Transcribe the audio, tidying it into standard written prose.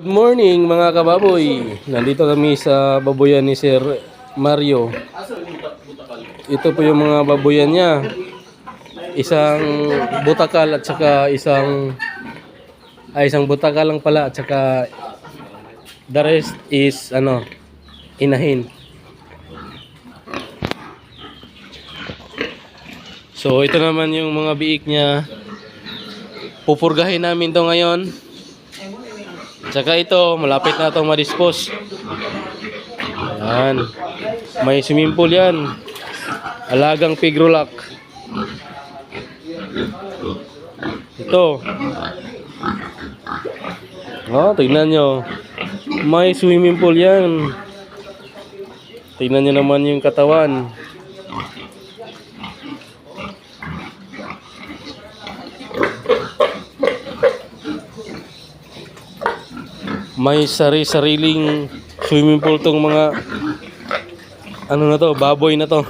Morning mga kababoy. Nandito kami sa baboyan ni Sir Mario. Ito po yung mga baboyan niya. Isang butakal at saka isang butakal lang pala at saka the rest is inahin. So ito naman yung mga biik niya. Pupurgahin namin to ngayon. Tsaka ito, malapit na itong ma-dispose. Ayan. May swimming pool yan. Alagang pigrulak. Ito. Oh, tignan nyo. May swimming pool yan. Tignan nyo naman yung katawan. May sariling swimming pool tong mga baboy na to.